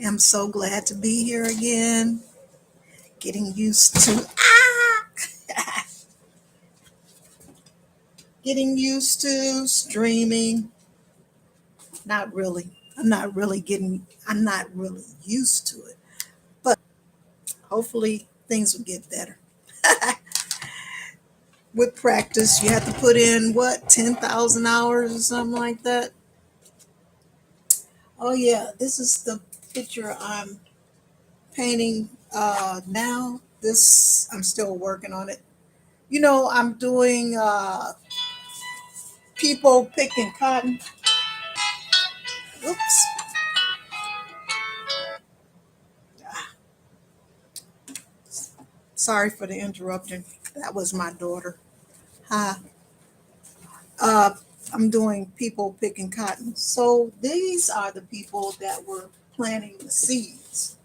am so glad to be here again. Getting used to getting used to streaming. Not really. I'm not really used to it. But hopefully things will get better. With practice, you have to put in what, 10,000 hours or something like that. Oh yeah, this is the picture I'm painting now. This I'm still working on it. I'm doing people picking cotton. Oops. Sorry for the interruption. That was my daughter. Hi. Uh, I'm doing people picking cotton. So these are the people that were planting the seeds.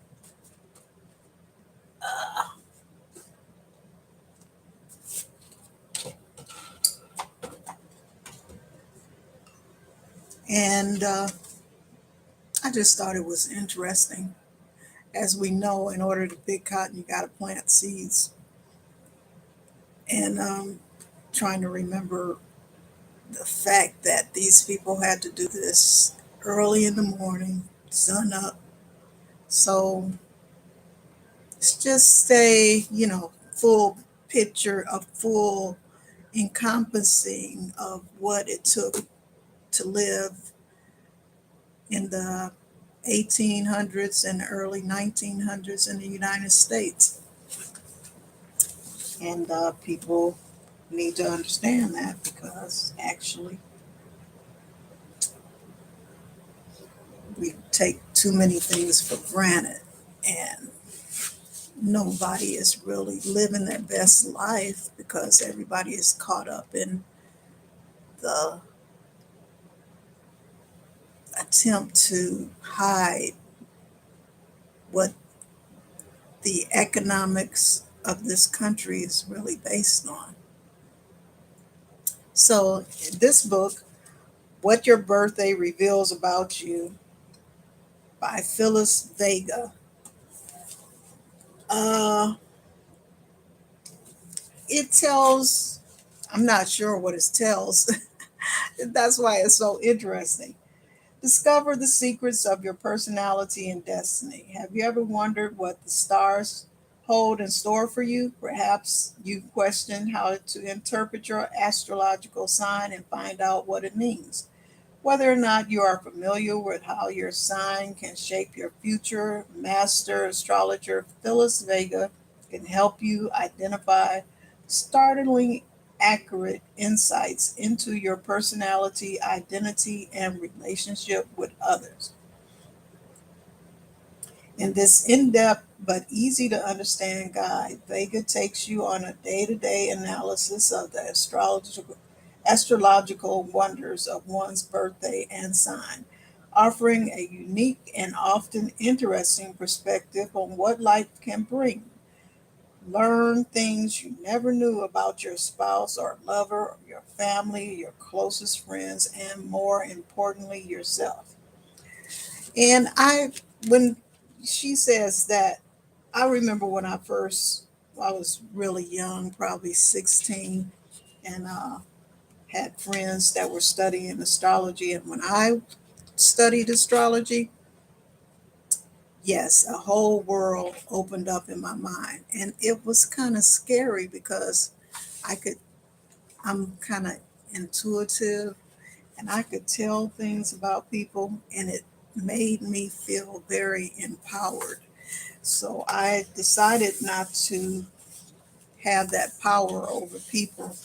And I just thought it was interesting. As we know, in order to pick cotton, you got to plant seeds. And trying to remember the fact that these people had to do this early in the morning, sun up. So it's just full picture, a full encompassing of what it took to live in the 1800s and early 1900s in the United States. And people need to understand that because actually we take too many things for granted and nobody is really living their best life because everybody is caught up in the attempt to hide what the economics of this country is really based on. So, this book, What Your Birthday Reveals About You by Phyllis Vega, uh, it tells, I'm not sure what it tells. That's why it's so interesting. Discover the secrets of your personality and destiny. Have you ever wondered what the stars hold in store for you? Perhaps you question how to interpret your astrological sign and find out what it means. Whether or not you are familiar with how your sign can shape your future, master astrologer Phyllis Vega can help you identify startlingly accurate insights into your personality, identity, and relationship with others. In this in depth but easy to understand guide, Vega takes you on a day to day analysis of the astrological wonders of one's birthday and sign, offering a unique and often interesting perspective on what life can bring. Learn things you never knew about your spouse or lover, your family, your closest friends, and more importantly, yourself. And when she says that, I remember when I was really young, probably 16, and had friends that were studying astrology. And when I studied astrology, yes, a whole world opened up in my mind. And it was kind of scary because I could, I'm kind of intuitive and I could tell things about people, and it made me feel very empowered. So I decided not to have that power over people.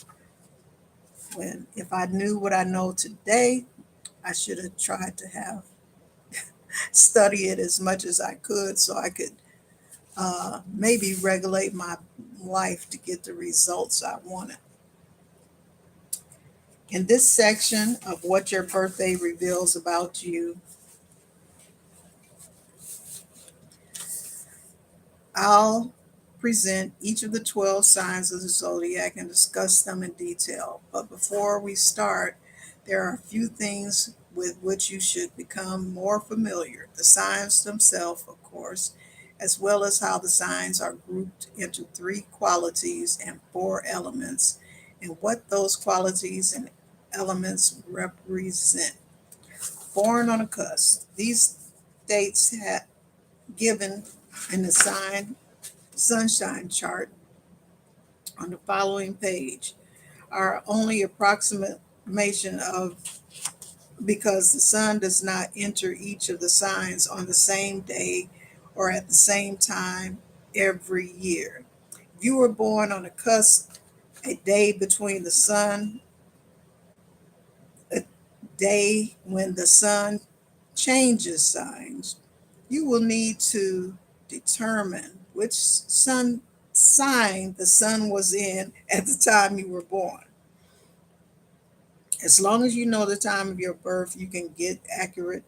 When if I knew what I know today, I should have tried to have study it as much as I could so I could maybe regulate my life to get the results I wanted. In this section of What Your Birthday Reveals About You, I'll present each of the 12 signs of the zodiac and discuss them in detail. But before we start, there are a few things with which you should become more familiar. The signs themselves, of course, as well as how the signs are grouped into three qualities and four elements, and what those qualities and elements represent. Born on a cusp. These dates given in the sunshine chart on the following page are only approximation of because the sun does not enter each of the signs on the same day or at the same time every year. If you were born on a cusp, a day between the sun, a day when the sun changes signs, you will need to determine which sun sign the sun was in at the time you were born. As long as you know the time of your birth, you can get accurate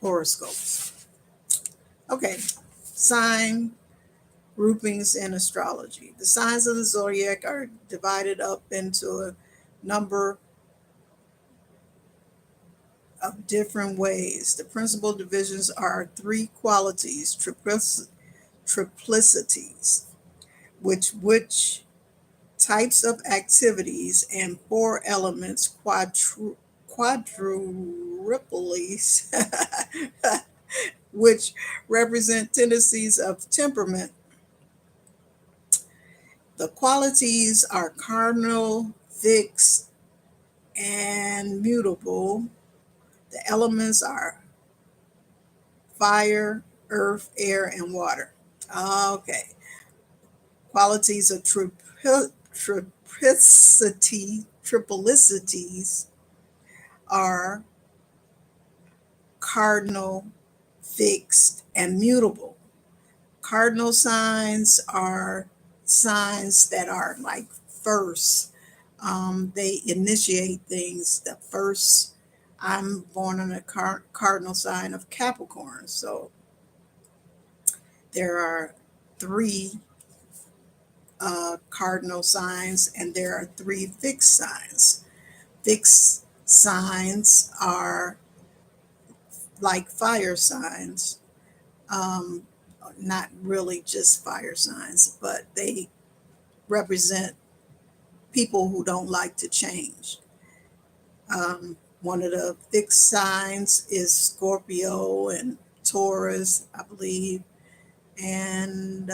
horoscopes. Okay, sign groupings in astrology. The signs of the zodiac are divided up into a number of different ways. The principal divisions are three qualities, triplicities, which types of activities, and four elements, quadruplies, which represent tendencies of temperament. The qualities are cardinal, fixed, and mutable. The elements are fire, earth, air, and water. Okay. Qualities of triplicities are cardinal, fixed, and mutable. Cardinal signs are signs that are like first. They initiate things. The first, I'm born on a cardinal sign of Capricorn. So there are three cardinal signs and there are three fixed signs. Fixed signs are like fire signs, um, not really just fire signs, but they represent people who don't like to change. One of the fixed signs is Scorpio and Taurus, I believe, and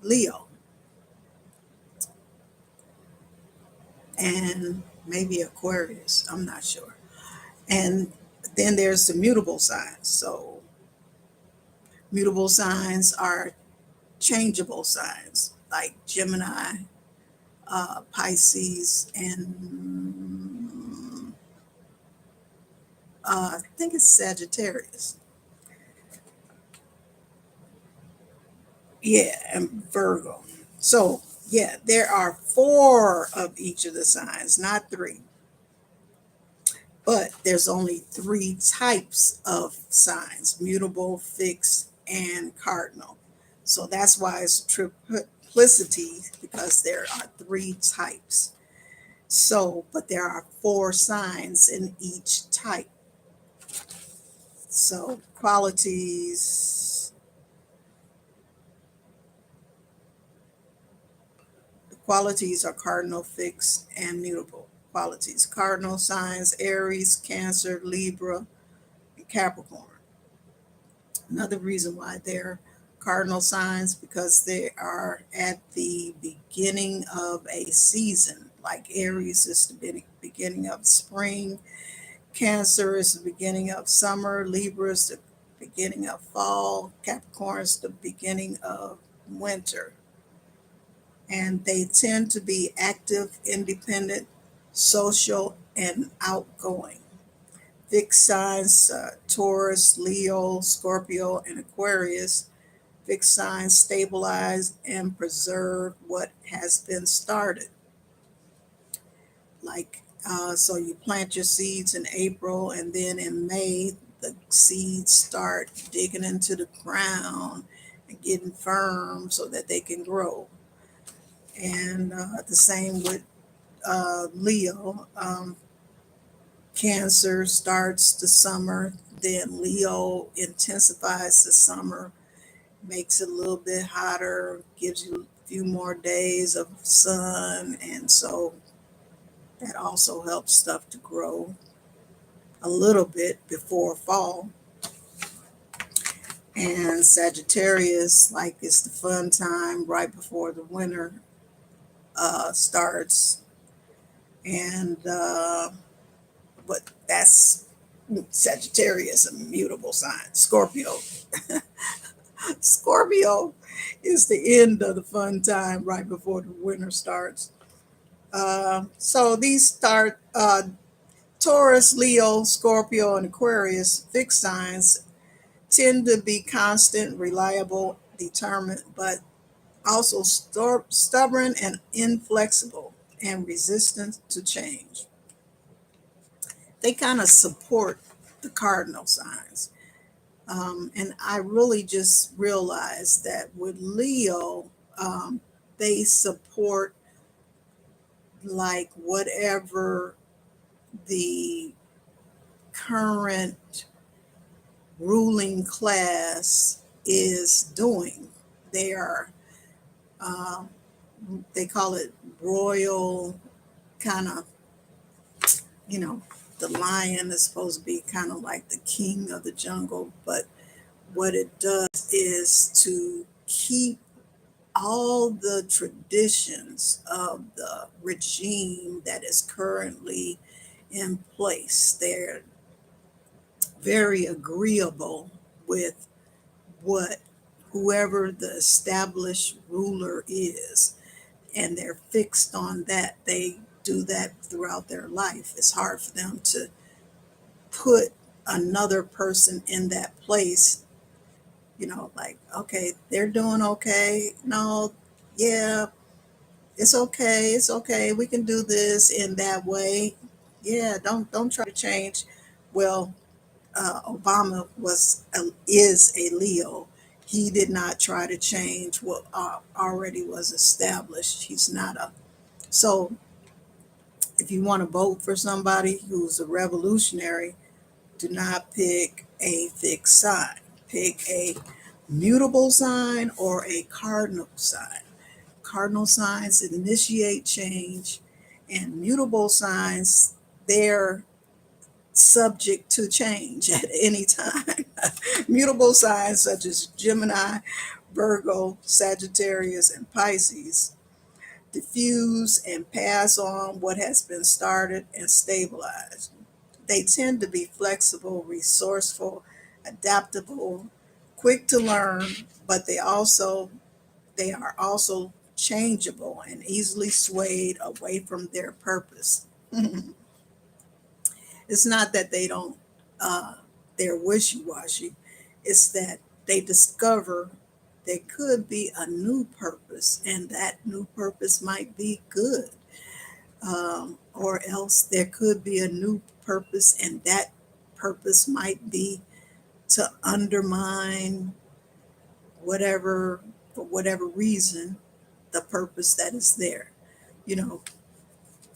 Leo, and maybe Aquarius. I'm not sure. And then there's the mutable signs. So mutable signs are changeable signs like Gemini, Pisces, and I think it's Sagittarius. Yeah, and Virgo. So, yeah, there are four of each of the signs, not three. But there's only three types of signs: mutable, fixed, and cardinal. So that's why it's triplicity, because there are three types. So, but there are four signs in each type. So, qualities are cardinal, fixed, and mutable. Qualities: cardinal signs: Aries, Cancer, Libra, and Capricorn. Another reason why they're cardinal signs, because they are at the beginning of a season. Like Aries is the beginning of spring, Cancer is the beginning of summer, Libra is the beginning of fall, Capricorn is the beginning of winter. And they tend to be active, independent, social, and outgoing. Fixed signs: Taurus, Leo, Scorpio, and Aquarius. Fixed signs stabilize and preserve what has been started. So you plant your seeds in April, and then in May, the seeds start digging into the ground and getting firm so that they can grow. And the same with Leo. Cancer starts the summer, then Leo intensifies the summer, makes it a little bit hotter, gives you a few more days of sun, and so that also helps stuff to grow a little bit before fall. And Sagittarius, like it's the fun time right before the winter starts, and but that's Sagittarius, a mutable sign. Scorpio is the end of the fun time right before the winter starts. So these start Taurus, Leo, Scorpio, and Aquarius, fixed signs, tend to be constant, reliable, determined, but also stubborn and inflexible and resistant to change. They kind of support the cardinal signs. And I really just realized that with Leo, they support like whatever the current ruling class is doing. They are, um, they call it royal kind of, you know, the lion is supposed to be kind of like the king of the jungle, but what it does is to keep all the traditions of the regime that is currently in place. They're very agreeable with what whoever the established ruler is, and they're fixed on that. They do that throughout their life. It's hard for them to put another person in that place, like, okay, they're doing okay. No, yeah, it's okay. We can do this in that way. Yeah, don't try to change. Well, Obama is a Leo. He did not try to change what already was established. He's not a so. If you want to vote for somebody who's a revolutionary, do not pick a fixed sign. Pick a mutable sign or a cardinal sign. Cardinal signs initiate change, and mutable signs, they're subject to change at any time. Mutable signs such as Gemini, Virgo, Sagittarius, and Pisces diffuse and pass on what has been started and stabilized. They tend to be flexible, resourceful, adaptable, quick to learn, but they are also changeable and easily swayed away from their purpose. It's not that they don't, they're wishy washy, it's that they discover there could be a new purpose, and that new purpose might be good. Or else there could be a new purpose, and that purpose might be to undermine whatever, for whatever reason, the purpose that is there. You know,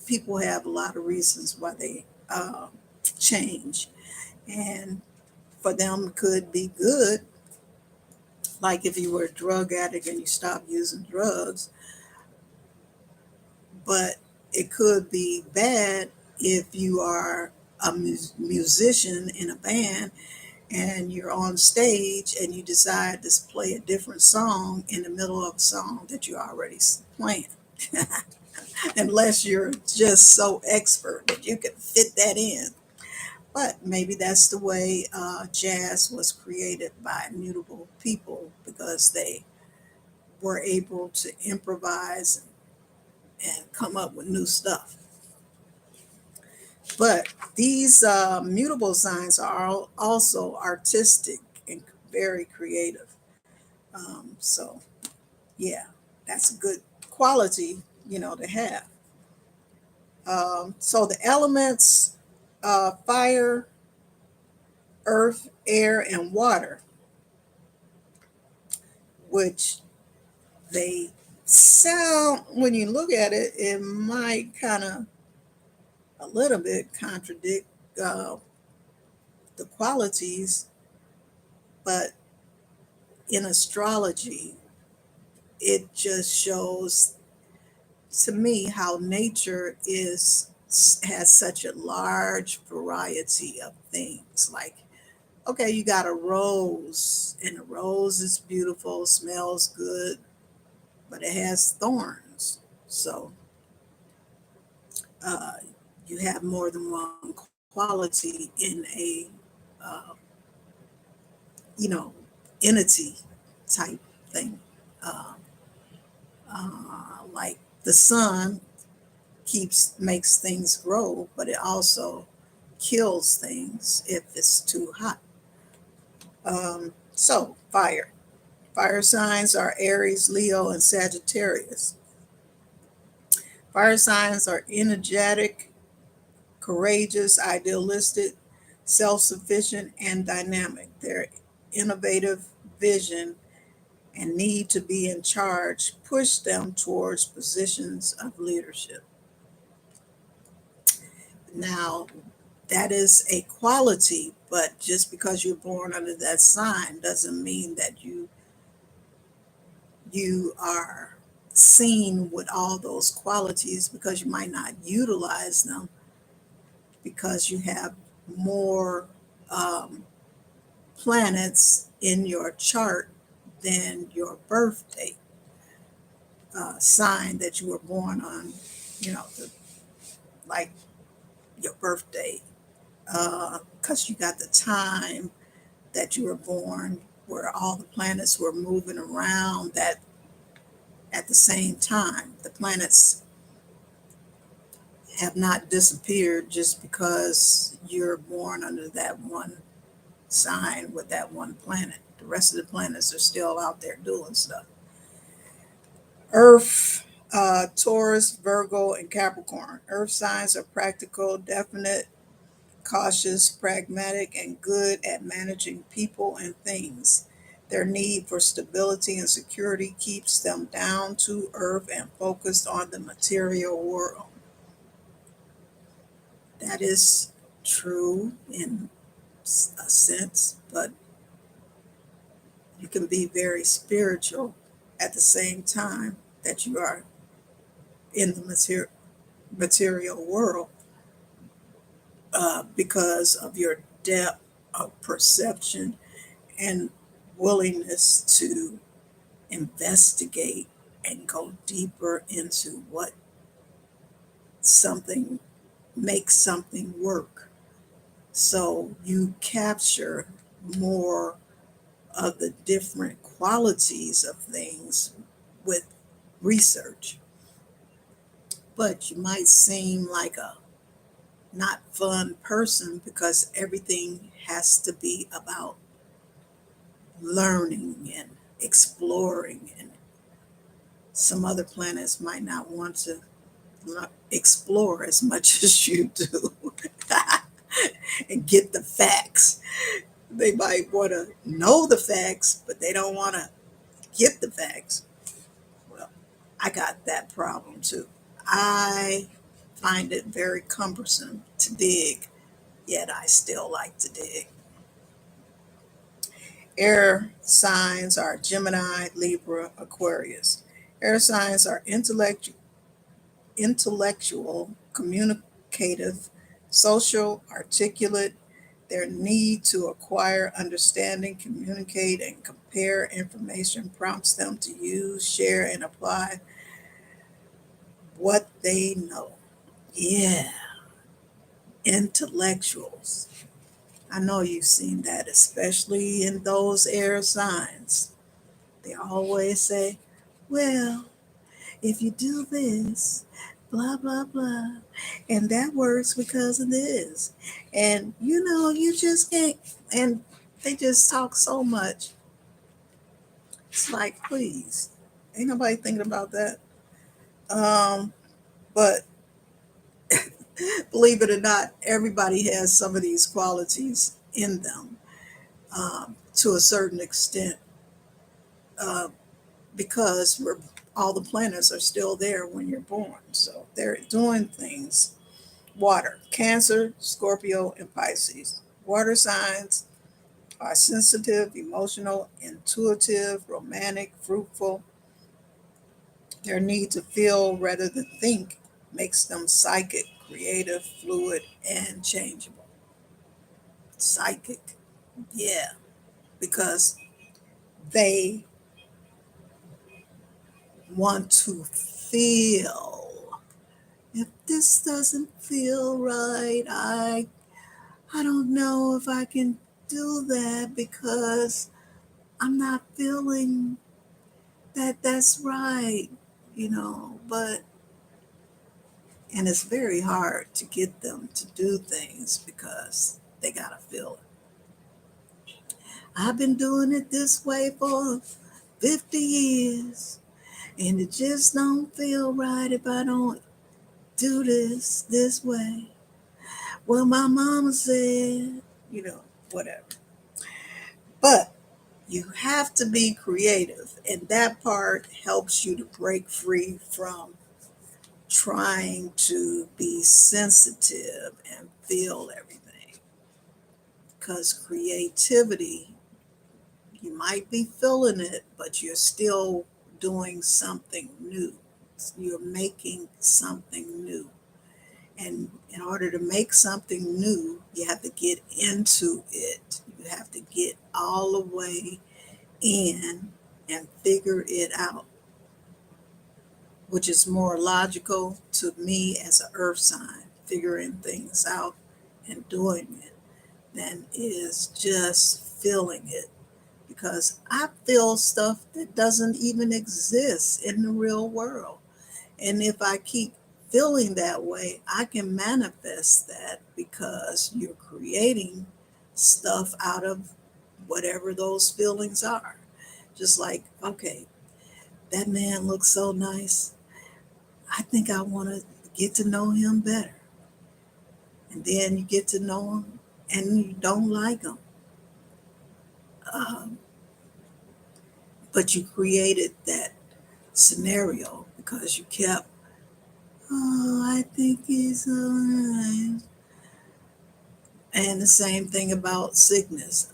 people have a lot of reasons why they change, and for them could be good, like if you were a drug addict and you stopped using drugs, but it could be bad if you are a musician in a band and you're on stage and you decide to play a different song in the middle of a song that you're already playing. Unless you're just so expert that you can fit that in. But maybe that's the way jazz was created by mutable people, because they were able to improvise and come up with new stuff. But these mutable signs are also artistic and very creative. So, yeah, that's a good quality, to have. So the elements, fire, earth, air, and water, which they sound, when you look at it, it might kind of a little bit contradict uh, the qualities, but in astrology, it just shows to me how nature is has such a large variety of things. Like, okay, you got a rose, and the rose is beautiful, smells good, but it has thorns. So uh, you have more than one quality in a, uh, you know, entity type thing. Uh, like the sun makes things grow, but it also kills things if it's too hot. So fire. Fire signs are Aries, Leo, and Sagittarius. Fire signs are energetic, courageous, idealistic, self sufficient, and dynamic. Their innovative vision and need to be in charge push them towards positions of leadership. Now, that is a quality, but just because you're born under that sign doesn't mean that you are seen with all those qualities, because you might not utilize them because you have more um, planets in your chart than your birth date sign that you were born on, like your birthday, because you got the time that you were born where all the planets were moving around that at the same time. The planets have not disappeared just because you're born under that one sign with that one planet. The rest of the planets are still out there doing stuff. Earth, Taurus, Virgo, and Capricorn. Earth signs are practical, definite, cautious, pragmatic, and good at managing people and things. Their need for stability and security keeps them down to earth and focused on the material world. That is true in a sense, but you can be very spiritual at the same time that you are in the material world, because of your depth of perception and willingness to investigate and go deeper into what something makes something work. So you capture more of the different qualities of things with research. But you might seem like a not fun person because everything has to be about learning and exploring, and some other planets might not want to explore as much as you do and get the facts. They might want to know the facts, but they don't want to get the facts. Well, I got that problem too. I find it very cumbersome to dig, yet I still like to dig. Air signs are Gemini, Libra, Aquarius. Air signs are intellectual, communicative, social, articulate. Their need to acquire understanding, communicate, and compare information prompts them to use, share, and apply what they know. Yeah, intellectuals. I know you've seen that, especially in those air signs. They always say, well, if you do this, blah, blah, blah, and that works because of this. And you just can't, and they just talk so much. It's like, please, ain't nobody thinking about that. But believe it or not, everybody has some of these qualities in them, to a certain extent, uh, because all the planets are still there when you're born. So they're doing things Water, Cancer, Scorpio, and Pisces. Water signs are sensitive, emotional, intuitive, romantic, fruitful. Their need to feel rather than think makes them psychic, creative, fluid, and changeable. Psychic, yeah, because they want to feel. If this doesn't feel right, I don't know if I can do that because I'm not feeling that that's right, but and it's very hard to get them to do things because they got to feel it. I've been doing it this way for 50 years and it just don't feel right if I don't do this way. Well, my mama said, whatever. But you have to be creative, and that part helps you to break free from trying to be sensitive and feel everything. Because creativity, you might be feeling it, but you're still doing something new. You're making something new. And in order to make something new, you have to get into it. You have to get all the way in and figure it out, which is more logical to me as an earth sign, figuring things out and doing it, than is just feeling it. Because I feel stuff that doesn't even exist in the real world. And if I keep feeling that way, I can manifest that because you're creating stuff out of whatever those feelings are. Just like, okay, that man looks so nice. I think I want to get to know him better. And then you get to know him and you don't like him. Um, but you created that scenario because you kept, oh, I think he's so nice. And the same thing about sickness.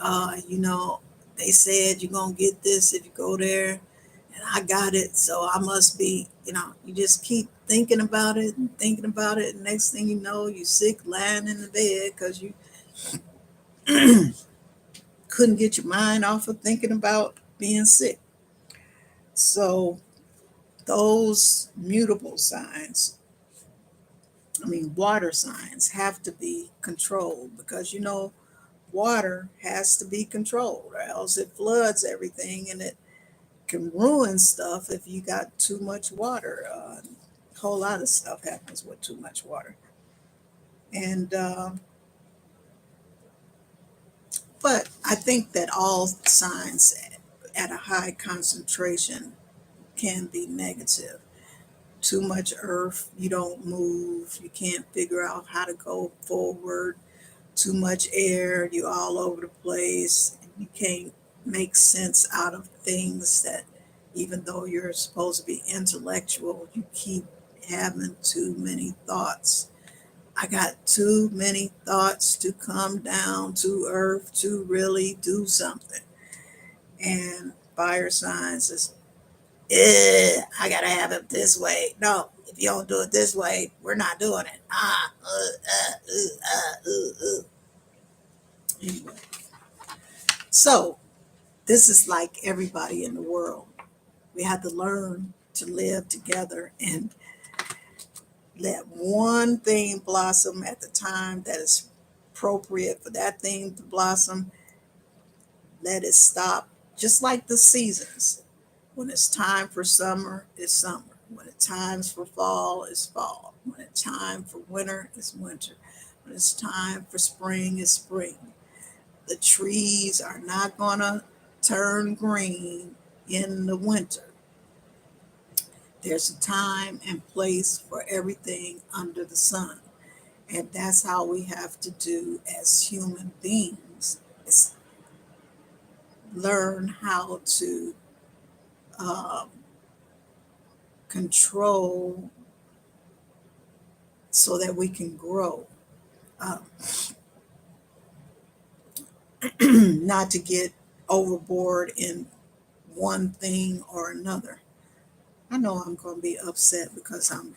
They said you're going to get this if you go there, and I got it, so I must be, you just keep thinking about it and thinking about it. And next thing you know, you're sick, lying in the bed because you couldn't get your mind off of thinking about being sick. So, those mutable signs, water signs, have to be controlled because, water has to be controlled or else it floods everything and it can ruin stuff if you got too much water. A whole lot of stuff happens with too much water. And but I think that all signs at a high concentration can be negative. Too much earth, you don't move, you can't figure out how to go forward. Too much air, you're all over the place. You can't make sense out of things that, even though you're supposed to be intellectual, you keep having too many thoughts. I got too many thoughts to come down to earth to really do something. And fire signs is, I gotta have it this way. No, if you don't do it this way, we're not doing it. Anyway, so this is like everybody in the world. We have to learn to live together and let one thing blossom at the time that is appropriate for that thing to blossom. Let it stop, just like the seasons. When it's time for summer, it's summer. When it's time for fall, it's fall. When it's time for winter, it's winter. When it's time for spring, it's spring. The trees are not going to turn green in the winter. There's a time and place for everything under the sun. And that's how we have to do as human beings, is learn how to um, control so that we can grow, uh, not to get overboard in one thing or another. I know I'm going to be upset because I'm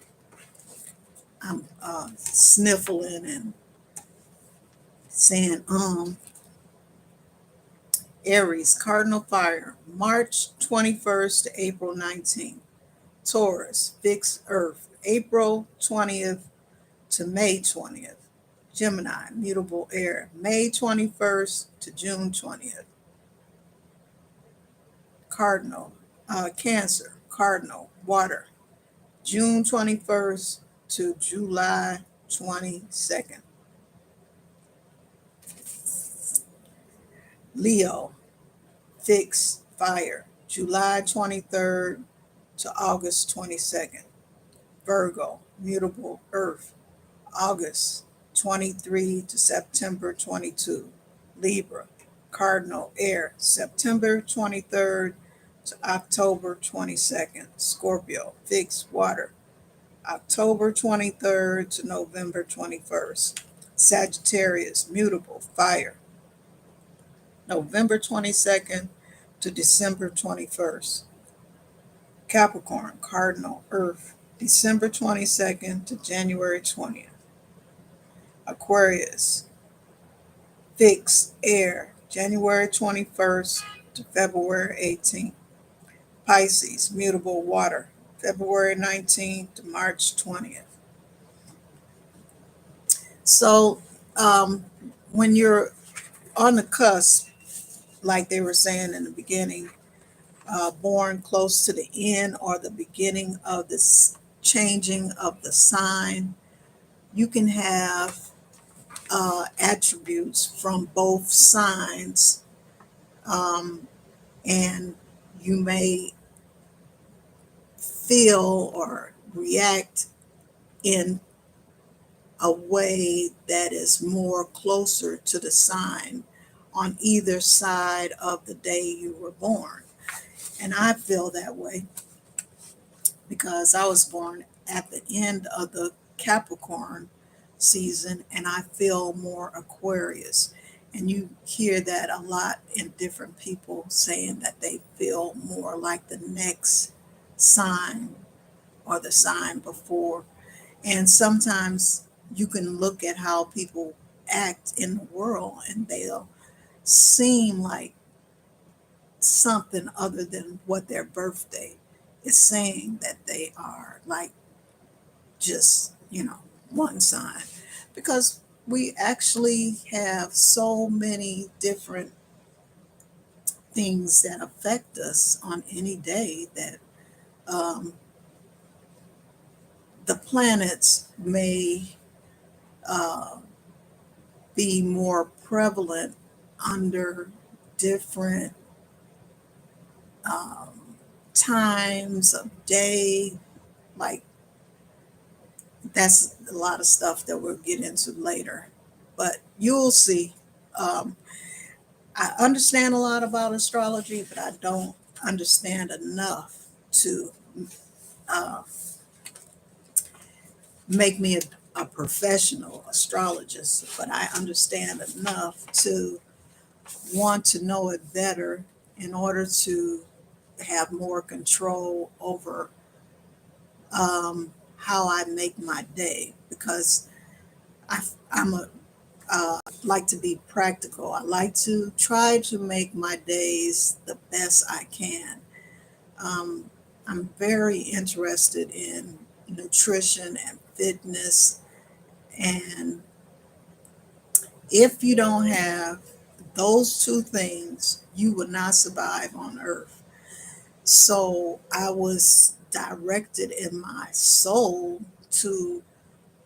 sniffling and saying Aries, cardinal fire, March 21st to April 19th. Taurus, fixed earth, April 20th to May 20th. Gemini, mutable air, May 21st to June 20th. Cardinal, Cancer, cardinal, water, June 21st to July 22nd. Leo, fixed fire, July 23rd to August 22nd. Virgo, mutable earth, August 23 to September 22. Libra, cardinal air, September 23rd to October 22nd. Scorpio, fixed water, October 23rd to November 21st. Sagittarius, mutable fire, November 22nd to December 21st. Capricorn, cardinal earth, December 22nd to January 20th. Aquarius, fixed air, January 21st to February 18th. Pisces, mutable water, February 19th to March 20th. So when you're on the cusp, like they were saying in the beginning, born close to the end or the beginning of this changing of the sign, you can have attributes from both signs, and you may feel or react in a way that is more closer to the sign on either side of the day you were born. And I feel that way because I was born at the end of the Capricorn season and I feel more Aquarius. And you hear that a lot in different people saying that they feel more like the next sign or the sign before. And sometimes you can look at how people act in the world and they'll seem like something other than what their birthday is saying that they are, like just, one sign. Because we actually have so many different things that affect us on any day that um, the planets may uh, be more prevalent under different um, times of day. Like, that's a lot of stuff that we'll get into later. But you'll see. Um, I understand a lot about astrology, but I don't understand enough to uh, make me a professional astrologist. But I understand enough to want to know it better in order to have more control over how I make my day, because I'm a like to be practical. I like to try to make my days the best I can. Um, I'm very interested in nutrition and fitness, and if you don't have those two things, you will not survive on earth. So I was directed in my soul to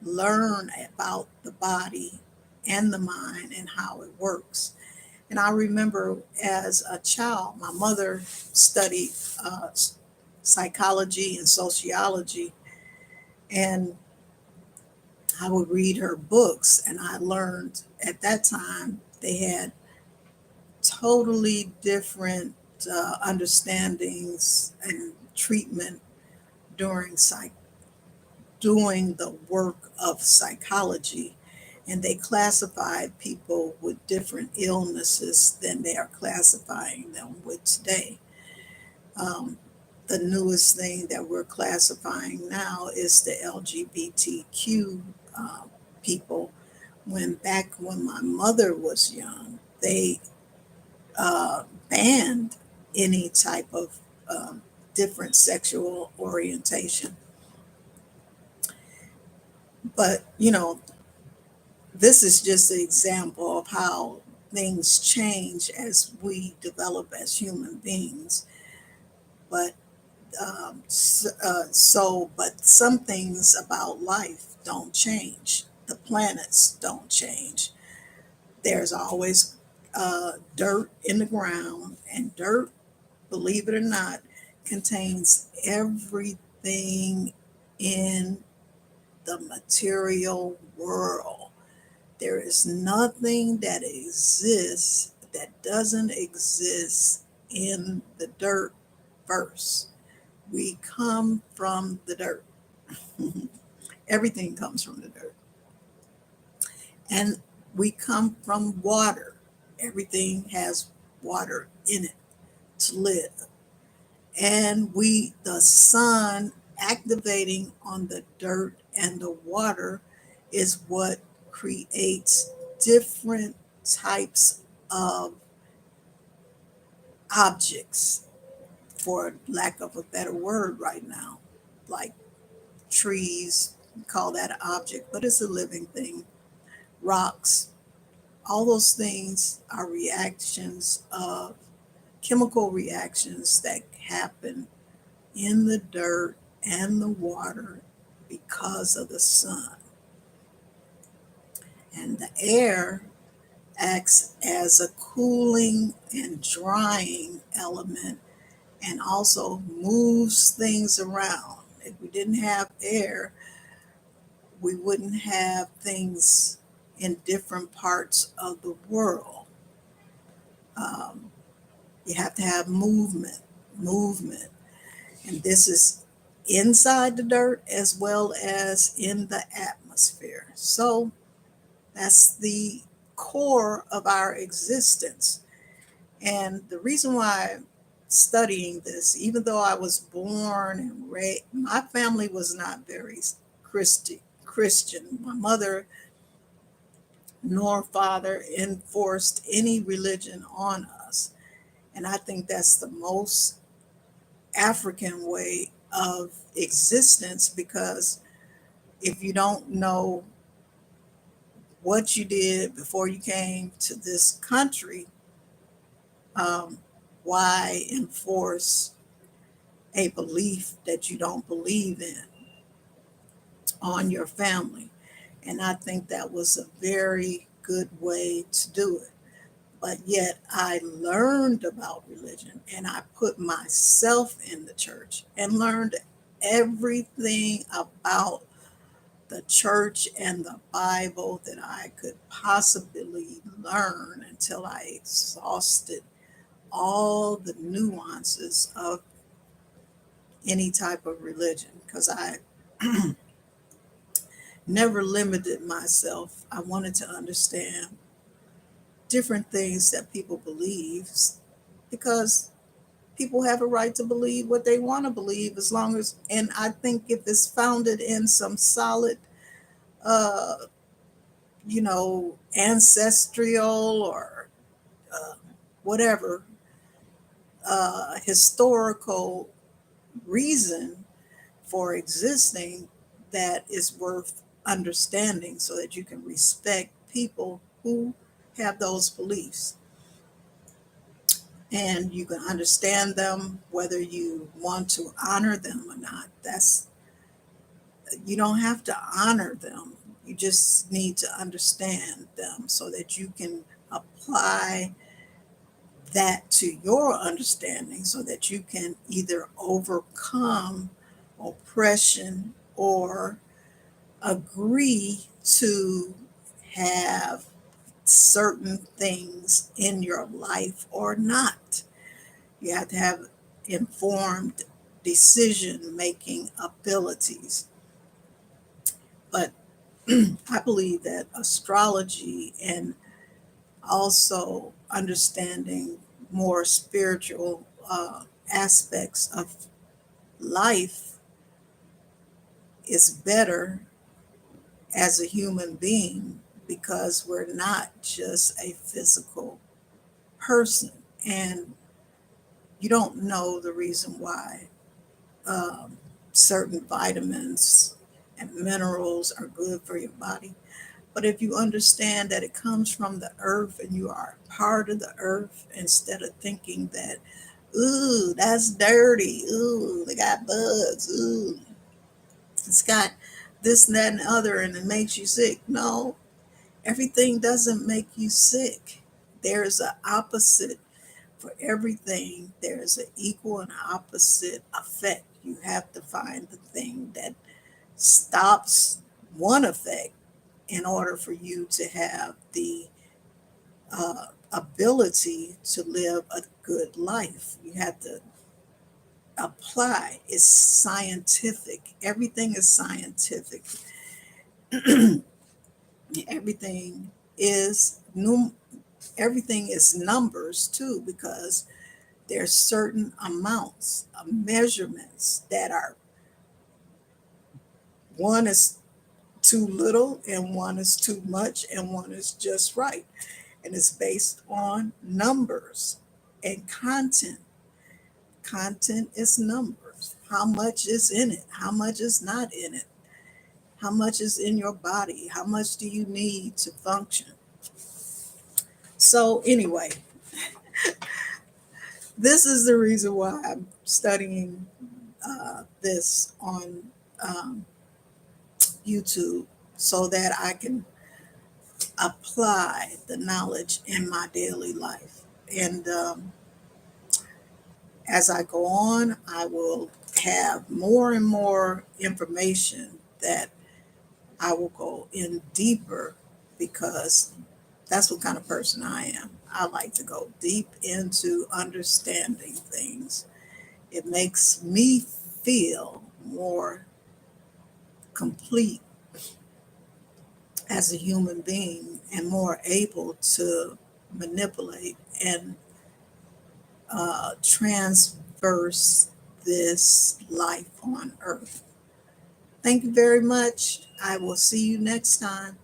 learn about the body and the mind and how it works. And I remember as a child, my mother studied uh, psychology and sociology, and I would read her books, and I learned at that time they had totally different understandings and treatment during doing the work of psychology, and they classified people with different illnesses than they are classifying them with today. Um, the newest thing that we're classifying now is the LGBTQ people. When back when my mother was young, they banned any type of different sexual orientation. But, this is just an example of how things change as we develop as human beings. But but some things about life don't change. The planets don't change. There's always dirt in the ground, and dirt, believe it or not, contains everything in the material world. There is nothing that exists that doesn't exist in the dirt first. We come from the dirt. Everything comes from the dirt. And we come from water. Everything has water in it to live. And the sun activating on the dirt and the water is what creates different types of objects, for lack of a better word right now, like trees, call that an object, but it's a living thing. Rocks, all those things are reactions of chemical reactions that happen in the dirt and the water because of the sun. And the air acts as a cooling and drying element and also moves things around. If we didn't have air, we wouldn't have things in different parts of the world. Um, you have to have movement. And this is inside the dirt as well as in the atmosphere. So that's the core of our existence. And the reason why I'm studying this, even though I was born and raised, my family was not very Christian. My mother nor father enforced any religion on us. And I think that's the most African way of existence, because if you don't know what you did before you came to this country, um, why enforce a belief that you don't believe in on your family? And I think that was a very good way to do it. But yet I learned about religion and I put myself in the church and learned everything about the church and the Bible that I could possibly learn until I exhausted all the nuances of any type of religion, because I never limited myself. I wanted to understand different things that people believe, because people have a right to believe what they want to believe, as long as, and I think if it's founded in some solid uh ancestral or uh, whatever historical reason for existing, that is worth understanding so that you can respect people who have those beliefs, and you can understand them whether you want to honor them or not. That's You don't have to honor them. You just need to understand them so that you can apply that to your understanding, so that you can either overcome oppression or agree to have certain things in your life or not. You have to have informed decision making abilities. But I believe that astrology and also understanding more spiritual aspects of life is better as a human being because we're not just a physical person. And you don't know the reason why um, certain vitamins and minerals are good for your body. But if you understand that it comes from the earth and you are part of the earth, instead of thinking that, ooh, that's dirty, ooh, they got bugs, ooh, it's got this and that and the other, and it makes you sick. No, everything doesn't make you sick. There's an opposite for everything. There's an equal and opposite effect. You have to find the thing that stops one effect in order for you to have the ability to live a good life. You have to apply. It's scientific. Everything is scientific. everything is num- Everything is numbers too, because there's certain amounts of measurements that are, one is too little and one is too much and one is just right, and it's based on numbers and content. Content is numbers. How much is in it? How much is not in it? How much is in your body? How much do you need to function? So, anyway, this is the reason why I'm studying this on um, YouTube, so that I can apply the knowledge in my daily life. And as I go on, I will have more and more information that I will go in deeper, because that's what kind of person I am. I like to go deep into understanding things. It makes me feel more complete as a human being and more able to manipulate and transverse this life on earth. Thank you very much. I will see you next time.